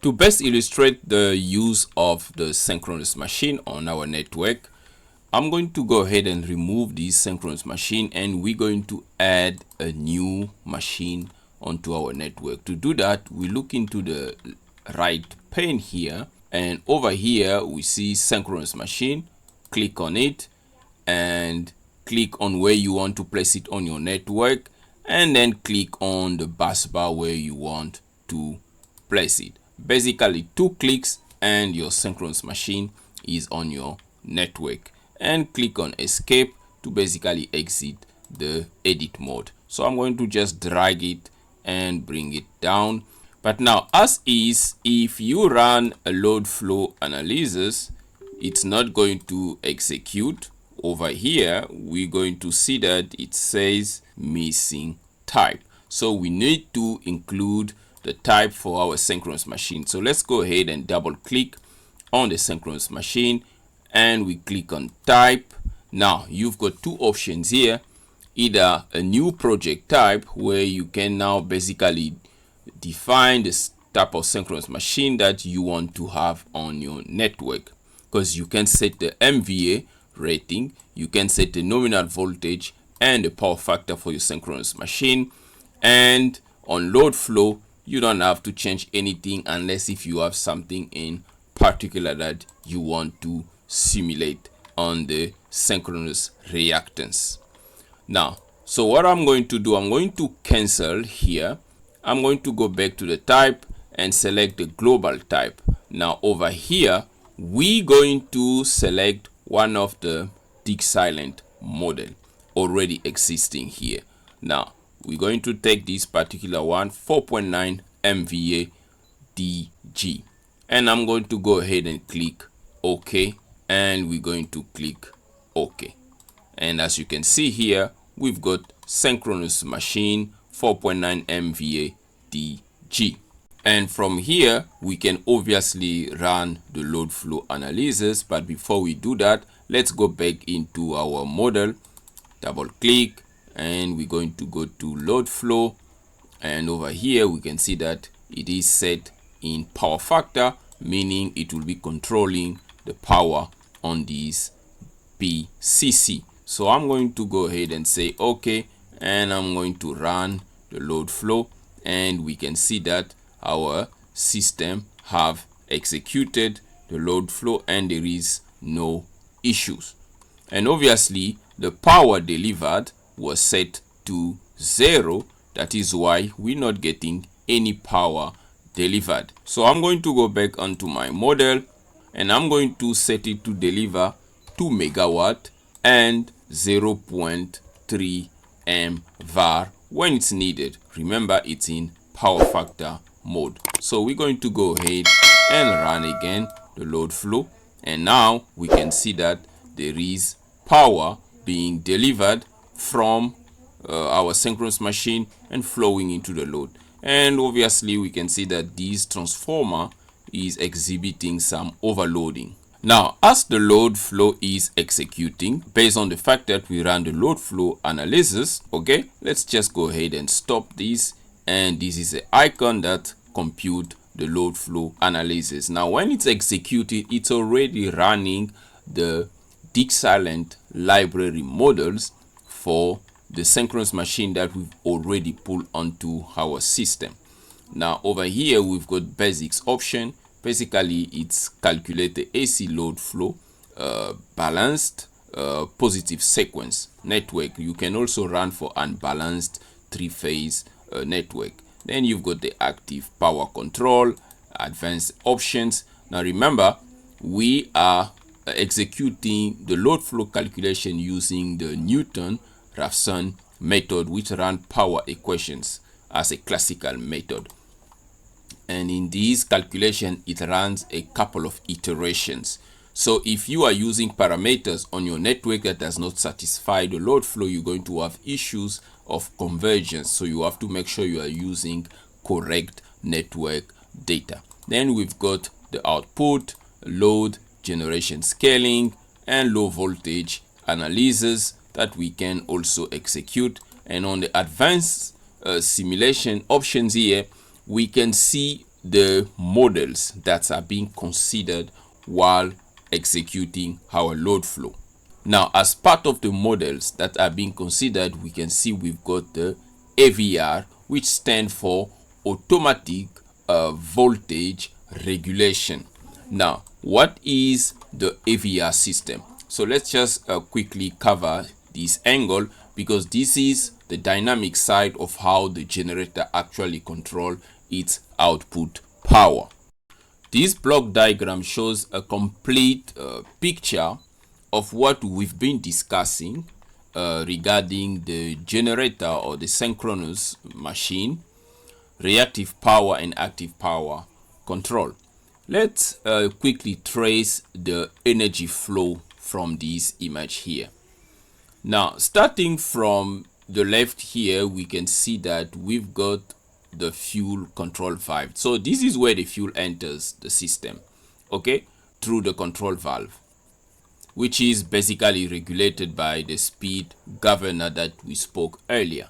To best illustrate the use of the synchronous machine on our network, I'm going to go ahead and remove this synchronous machine, and we're going to add a new machine onto our network. To do that, we look into the right pane here, and over here we see synchronous machine. Click on it and click on where you want to place it on your network, and then click on the bus bar where you want to place it. Basically 2 clicks and your synchronous machine is on your network, and click on escape to basically exit the edit mode. So I'm going to just drag it and bring it down. But now, as is, if you run a load flow analysis, it's not going to execute. Over here we're going to see that it says missing type, so we need to include the type for our synchronous machine. So let's go ahead and double click on the synchronous machine and we click on type. Now you've got 2 options here: either a new project type, where you can now basically define the type of synchronous machine that you want to have on your network, because you can set the MVA rating, you can set the nominal voltage and the power factor for your synchronous machine, and on load flow you don't have to change anything unless if you have something in particular that you want to simulate on the synchronous reactance. Now, so what I'm going to do, I'm going to cancel here. I'm going to go back to the type and select the global type. Now over here we're going to select one of the DIgSILENT model already existing here. Now we're going to take this particular one, 4.9 MVA DG, and I'm going to go ahead and click OK, and we're going to click OK. And as you can see here, we've got synchronous machine 4.9 MVA DG. And from here we can obviously run the load flow analysis, but before we do that, let's go back into our model, double click, and we're going to go to load flow, and over here we can see that it is set in power factor, meaning it will be controlling the power on this PCC. So I'm going to go ahead and say OK, and I'm going to run the load flow, and we can see that our system have executed the load flow and there is no issues. And obviously the power delivered was set to 0. That is why we're not getting any power delivered. So I'm going to go back onto my model and I'm going to set it to deliver 2 megawatt and 0.3 AVR when it's needed. Remember, it's in power factor mode. So we're going to go ahead and run again the load flow, and now we can see that there is power being delivered from our synchronous machine and flowing into the load. And obviously we can see that this transformer is exhibiting some overloading. Now, as the load flow is executing, based on the fact that we ran the load flow analysis, okay, let's just go ahead and stop this, and this is an icon that compute the load flow analysis. Now when it's executed, it's already running the DIgSILENT library models for the synchronous machine that we've already pulled onto our system. Now over here we've got basics option. Basically it's calculate the AC load flow, balanced, positive sequence network. You can also run for unbalanced 3-phase network. Then you've got the active power control, advanced options. Now remember, we are executing the load flow calculation using the Newton-Raphson method, which run power equations as a classical method. And in this calculation, it runs a couple of iterations. So if you are using parameters on your network that does not satisfy the load flow, you're going to have issues of convergence. So you have to make sure you are using correct network data. Then we've got the output, load, generation scaling, and low voltage analysis that we can also execute. And on the advanced simulation options here, we can see the models that are being considered while executing our load flow. Now, as part of the models that are being considered, we can see we've got the AVR, which stands for Automatic Voltage Regulation. Now, what is the AVR system? So let's just quickly cover this angle, because this is the dynamic side of how the generator actually controls its output power. This block diagram shows a complete picture of what we've been discussing regarding the generator or the synchronous machine, reactive power and active power control. Let's quickly trace the energy flow from this image here. Now, starting from the left here, we can see that we've got the fuel control valve. So this is where the fuel enters the system, okay, through the control valve, which is basically regulated by the speed governor that we spoke earlier.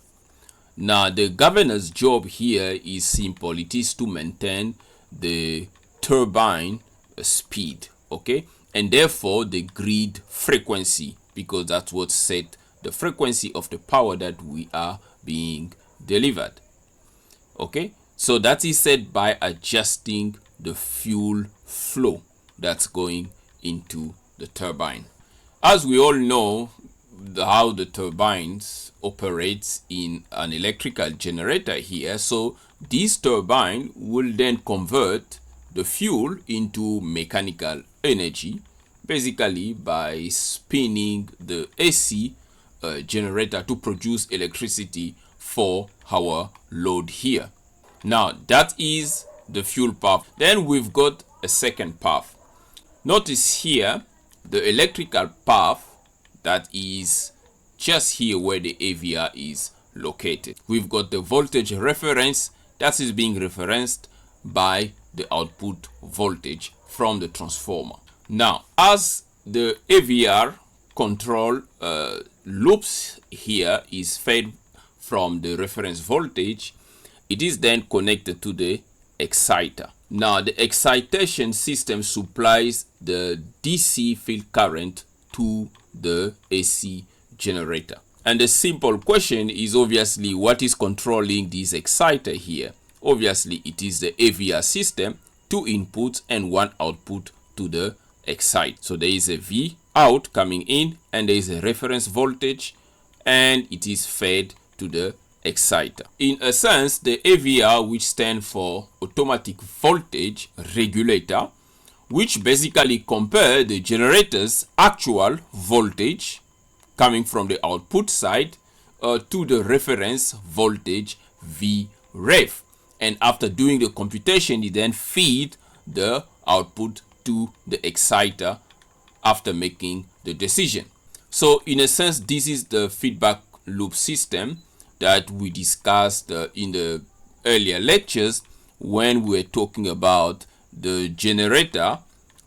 Now, the governor's job here is simple. It is to maintain the turbine speed, okay, and therefore the grid frequency, because that's what set the frequency of the power that we are being delivered. Okay, so that is set by adjusting the fuel flow that's going into the turbine. As we all know how the turbines operates in an electrical generator here, so this turbine will then convert the fuel into mechanical energy, basically by spinning the AC generator to produce electricity for our load here. Now, that is the fuel path. Then we've got a second path. Notice here the electrical path that is just here where the AVR is located. We've got the voltage reference that is being referenced by the output voltage from the transformer. Now, as the AVR control loops here is fed from the reference voltage, it is then connected to the exciter. Now, the excitation system supplies the DC field current to the AC generator. And the simple question is obviously what is controlling this exciter here? Obviously, it is the AVR system, 2 inputs and 1 output to the excite. So there is a V out coming in and there is a reference voltage and it is fed to the exciter. In a sense, the AVR, which stands for Automatic Voltage Regulator, which basically compare the generator's actual voltage coming from the output side to the reference voltage Vref. And after doing the computation, it then feed the output to the exciter after making the decision. So in a sense, this is the feedback loop system that we discussed in the earlier lectures when we were talking about the generator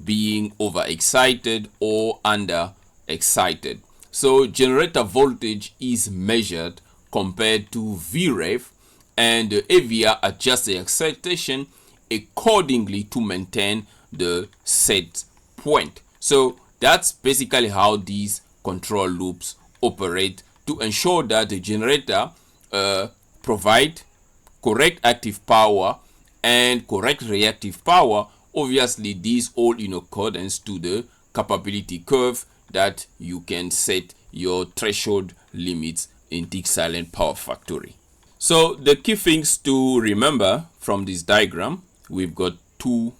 being overexcited or underexcited. So generator voltage is measured compared to Vref, and the AVR adjusts the excitation accordingly to maintain the set point. So that's basically how these control loops operate to ensure that the generator provide correct active power and correct reactive power. Obviously, these all in accordance to the capability curve that you can set your threshold limits in DIgSILENT PowerFactory. So the key things to remember from this diagram, we've got 2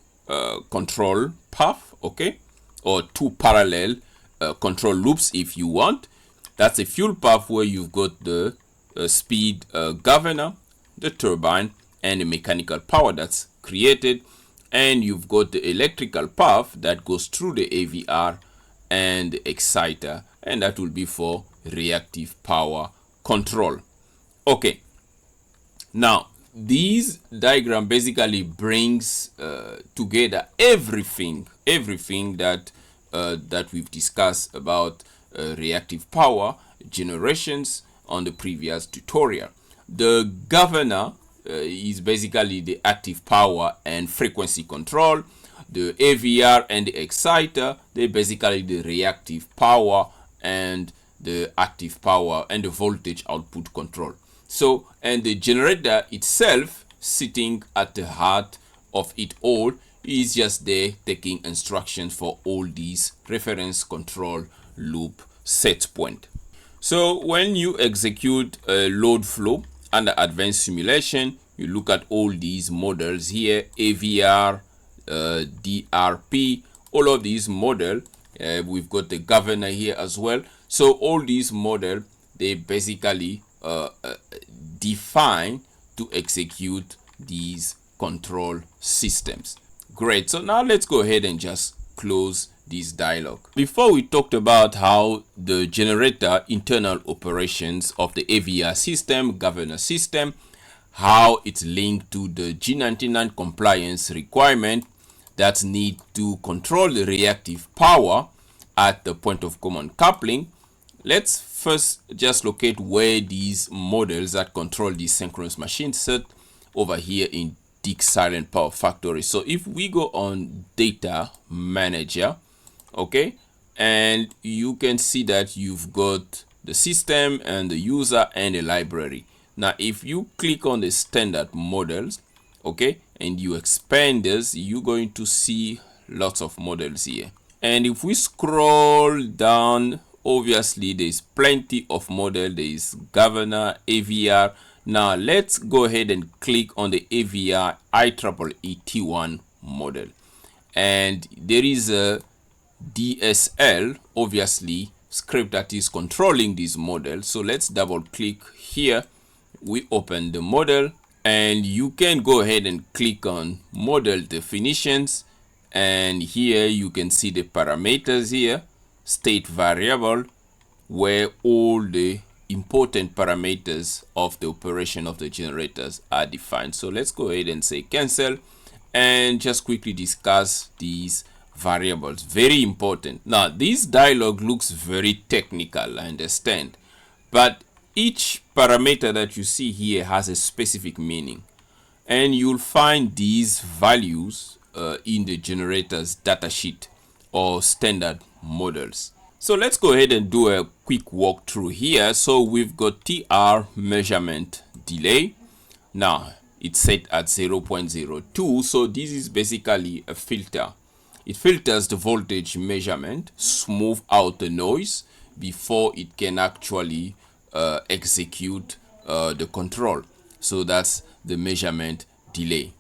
control paths, okay, or 2 parallel control loops if you want. That's a fuel path where you've got the speed governor, the turbine, and the mechanical power that's created. And you've got the electrical path that goes through the AVR and the exciter, and that will be for reactive power control. Okay, now this diagram basically brings together everything that that we've discussed about reactive power generations on the previous tutorial. The governor is basically the active power and frequency control. The AVR and the exciter, they're basically the reactive power and the active power and the voltage output control. So, and the generator itself, sitting at the heart of it all, is just there taking instructions for all these reference control loop set point. So when you execute a load flow under advanced simulation, you look at all these models here, AVR, DRP, all of these models. We've got the governor here as well. So all these models, they basically define to execute these control systems. Great. So now let's go ahead and just close this dialog. Before, we talked about how the generator internal operations of the AVR system, governor system, how it's linked to the G99 compliance requirement that need to control the reactive power at the point of common coupling. Let's first just locate where these models that control these synchronous machines sit over here in DIgSILENT PowerFactory. So if we go on data manager, okay, and you can see that you've got the system and the user and the library. Now if you click on the standard models, okay, and you expand this, you're going to see lots of models here. And if we scroll down, obviously there's plenty of model. There is governor, AVR. Now let's go ahead and click on the AVR IEEE T1 model, and there is a DSL, obviously, script that is controlling this model. So let's double click here. We open the model, and you can go ahead and click on model definitions, and here you can see the parameters here, state variable, where all the important parameters of the operation of the generators are defined. So let's go ahead and say cancel and just quickly discuss these variables. Very important. Now this dialog looks very technical, I understand, but each parameter that you see here has a specific meaning, and you'll find these values in the generator's datasheet or standard models. So let's go ahead and do a quick walkthrough here. So we've got TR measurement delay. Now it's set at 0.02. So this is basically a filter. It filters the voltage measurement, smooth out the noise before it can actually execute the control. So that's the measurement delay.